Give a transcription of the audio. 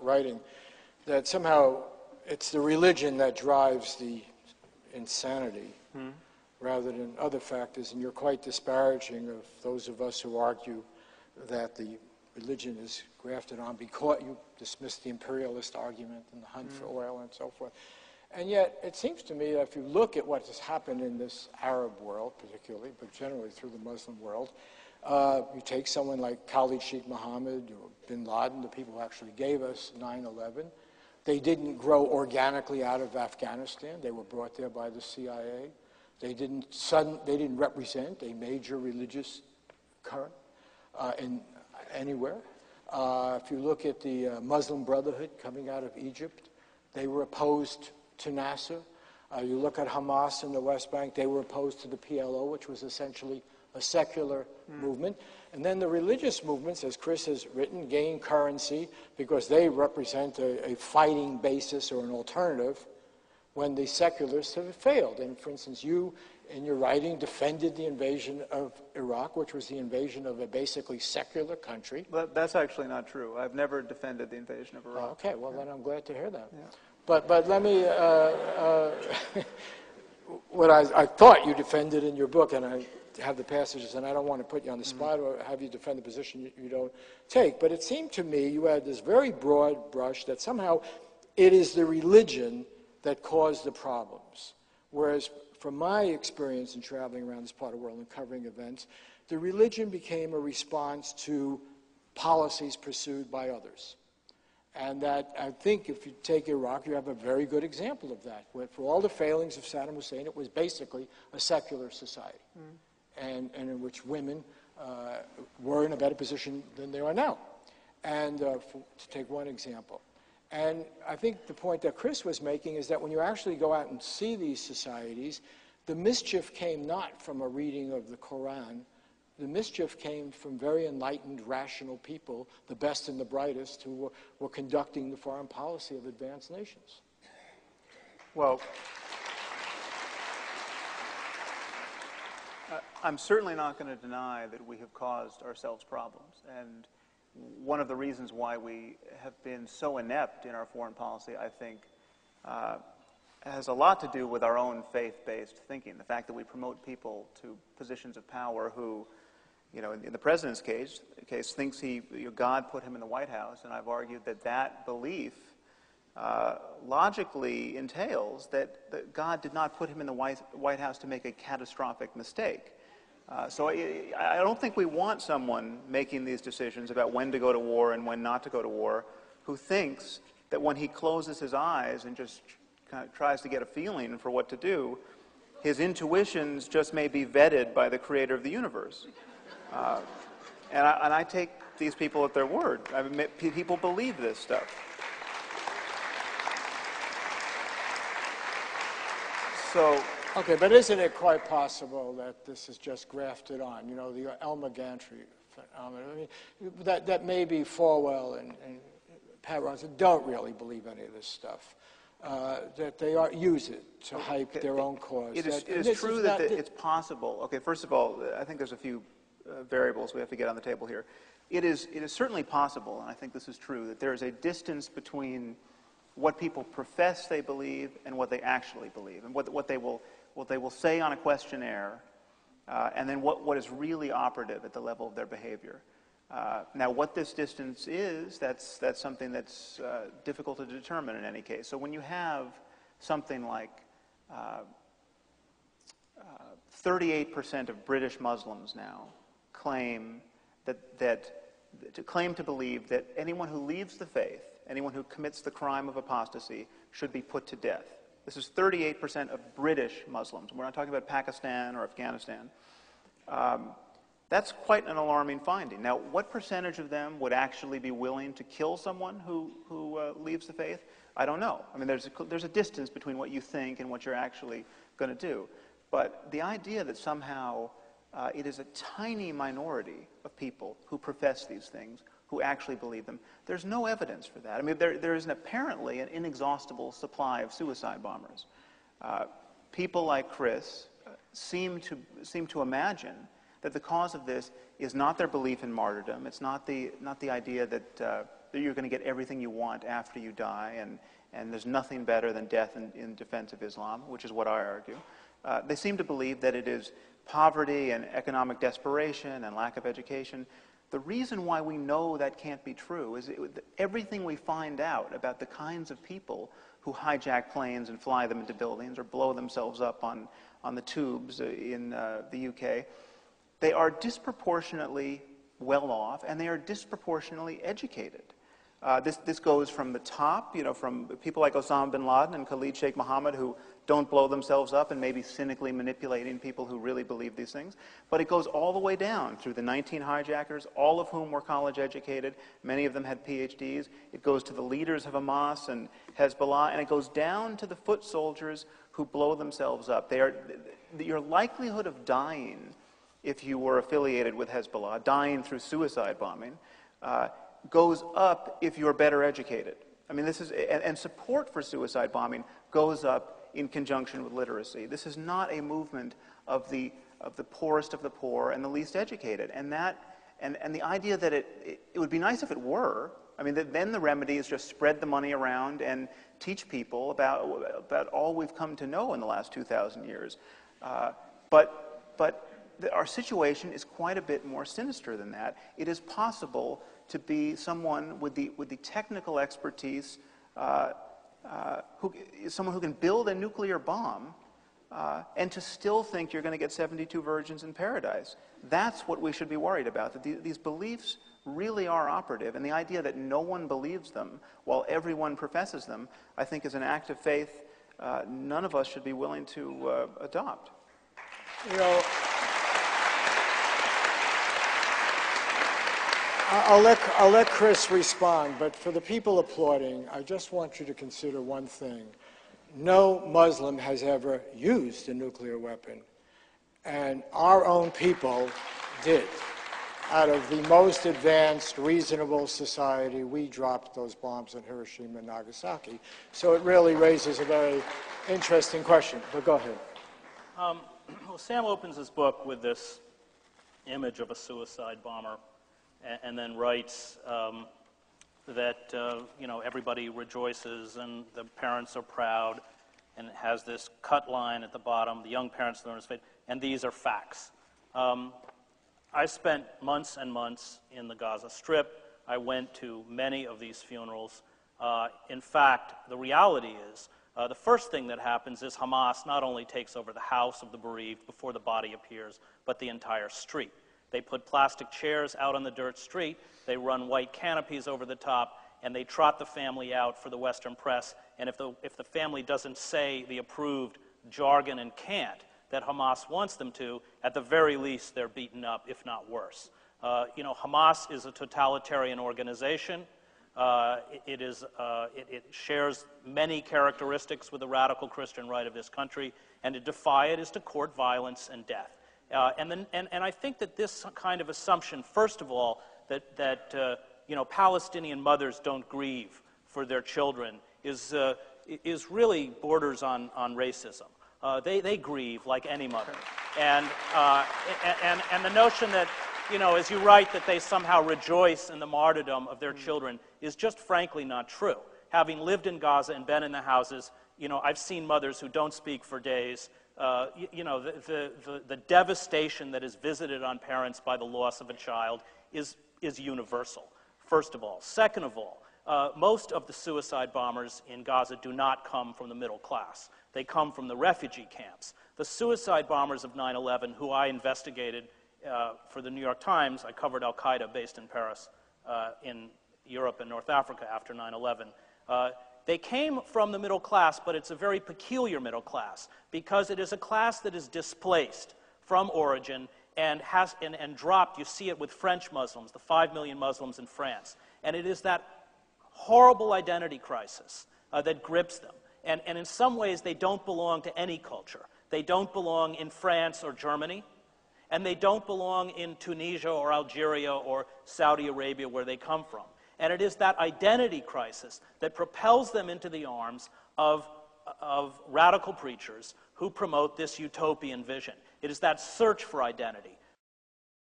writing, that somehow it's the religion that drives the insanity rather than other factors, and you're quite disparaging of those of us who argue that the religion is grafted on because you dismiss the imperialist argument and the hunt for oil and so forth. And yet, it seems to me that if you look at what has happened in this Arab world, particularly, but generally through the Muslim world, you take someone like Khalid Sheikh Mohammed or bin Laden, the people who actually gave us 9/11. They didn't grow organically out of Afghanistan. They were brought there by the CIA. They didn't represent a major religious current anywhere. If you look at the Muslim Brotherhood coming out of Egypt, they were opposed to Nasser. You look at Hamas in the West Bank, they were opposed to the PLO, which was essentially a secular movement. And then the religious movements, as Chris has written, gain currency because they represent a fighting basis or an alternative when the secularists have failed. And for instance, you, in your writing, defended the invasion of Iraq, which was the invasion of a basically secular country. But that's actually not true. I've never defended the invasion of Iraq. Okay, well then I'm glad to hear that. Yeah. But let me, what I thought you defended in your book, and I have the passages, and I don't want to put you on the spot or have you defend the position you don't take, but it seemed to me you had this very broad brush that somehow it is the religion that caused the problems. Whereas from my experience in traveling around this part of the world and covering events, the religion became a response to policies pursued by others. And that, I think, if you take Iraq, you have a very good example of that. Where for all the failings of Saddam Hussein, it was basically a secular society, and in which women were in a better position than they are now. And to take one example. And I think the point that Chris was making is that when you actually go out and see these societies, the mischief came not from a reading of the Quran. The mischief came from very enlightened, rational people, the best and the brightest, who were conducting the foreign policy of advanced nations. Well, I'm certainly not going to deny that we have caused ourselves problems. And one of the reasons why we have been so inept in our foreign policy, I think, has a lot to do with our own faith-based thinking. The fact that we promote people to positions of power who, you know, in the president's case thinks God put him in the White House, and I've argued that that belief logically entails that God did not put him in the White House to make a catastrophic mistake. So I don't think we want someone making these decisions about when to go to war and when not to go to war who thinks that when he closes his eyes and just kind of tries to get a feeling for what to do, his intuitions just may be vetted by the creator of the universe. And I take these people at their word. I mean, people believe this stuff. So, okay, but isn't it quite possible that this is just grafted on? You know, the Elmer Gantry phenomenon. I mean, that maybe Falwell and Pat Robertson don't really believe any of this stuff. That they use it to hype their own cause. It is true that it's possible. Okay, first of all, I think there's a few variables we have to get on the table here. It is certainly possible, and I think this is true, that there is a distance between what people profess they believe and what they actually believe, and what they will say on a questionnaire, and then what is really operative at the level of their behavior. Now, what this distance is, that's something that's difficult to determine in any case. So when you have something like 38% of British Muslims now claim to believe that anyone who leaves the faith, anyone who commits the crime of apostasy, should be put to death. This is 38% of British Muslims. We're not talking about Pakistan or Afghanistan. That's quite an alarming finding. Now, what percentage of them would actually be willing to kill someone who leaves the faith? I don't know. I mean, there's a distance between what you think and what you're actually going to do. But the idea that somehow it is a tiny minority of people who profess these things, who actually believe them, there's no evidence for that. I mean, there is apparently an inexhaustible supply of suicide bombers. People like Chris seem to imagine that the cause of this is not their belief in martyrdom. It's not the idea that that you're going to get everything you want after you die, and there's nothing better than death in defense of Islam, which is what I argue. They seem to believe that it is poverty and economic desperation and lack of education. The reason why we know that can't be true is everything we find out about the kinds of people who hijack planes and fly them into buildings or blow themselves up on the tubes in the UK, they are disproportionately well off and they are disproportionately educated. This goes from the top, from people like Osama bin Laden and Khalid Sheikh Mohammed, who don't blow themselves up and maybe cynically manipulating people who really believe these things. But it goes all the way down through the 19 hijackers, all of whom were college educated. Many of them had PhDs. It goes to the leaders of Hamas and Hezbollah, and it goes down to the foot soldiers who blow themselves up. Your likelihood of dying if you were affiliated with Hezbollah, dying through suicide bombing, goes up if you're better educated. I mean, and support for suicide bombing goes up in conjunction with literacy. This is not a movement of the poorest of the poor and the least educated. And the idea that it would be nice if it were. I mean, then the remedy is just spread the money around and teach people about all we've come to know in the last 2,000 years. But our situation is quite a bit more sinister than that. It is possible to be someone with the technical expertise, someone who can build a nuclear bomb, and to still think you're going to get 72 virgins in paradise. That's what we should be worried about, that these beliefs really are operative, and the idea that no one believes them while everyone professes them, I think is an act of faith none of us should be willing to adopt. I'll let Chris respond, but for the people applauding, I just want you to consider one thing. No Muslim has ever used a nuclear weapon, and our own people did. Out of the most advanced, reasonable society, we dropped those bombs in Hiroshima and Nagasaki. So it really raises a very interesting question, but go ahead. Well, Sam opens his book with this image of a suicide bomber, and then writes that everybody rejoices and the parents are proud, and it has this cut line at the bottom, the young parents learn his fate, and these are facts. I spent months and months in the Gaza Strip. I went to many of these funerals. In fact, the reality is, the first thing that happens is Hamas not only takes over the house of the bereaved before the body appears, but the entire street. They put plastic chairs out on the dirt street, they run white canopies over the top, and they trot the family out for the Western press. And if the family doesn't say the approved jargon and cant that Hamas wants them to, at the very least they're beaten up, if not worse. Hamas is a totalitarian organization. It shares many characteristics with the radical Christian right of this country, and to defy it is to court violence and death. And I think that this kind of assumption, first of all, that Palestinian mothers don't grieve for their children is really borders on racism. They grieve like any mother, and the notion that as you write that they somehow rejoice in the martyrdom of their children is just frankly not true. Having lived in Gaza and been in the houses, I've seen mothers who don't speak for days. The devastation that is visited on parents by the loss of a child is universal, first of all. Second of all, most of the suicide bombers in Gaza do not come from the middle class. They come from the refugee camps. The suicide bombers of 9/11, who I investigated for the New York Times, I covered al-Qaeda based in Paris, in Europe and North Africa after 9/11. They came from the middle class, but it's a very peculiar middle class because it is a class that is displaced from origin and dropped. You see it with French Muslims, the 5 million Muslims in France. And it is that horrible identity crisis that grips them. And in some ways, they don't belong to any culture. They don't belong in France or Germany, and they don't belong in Tunisia or Algeria or Saudi Arabia, where they come from. And it is that identity crisis that propels them into the arms of radical preachers who promote this utopian vision. It is that search for identity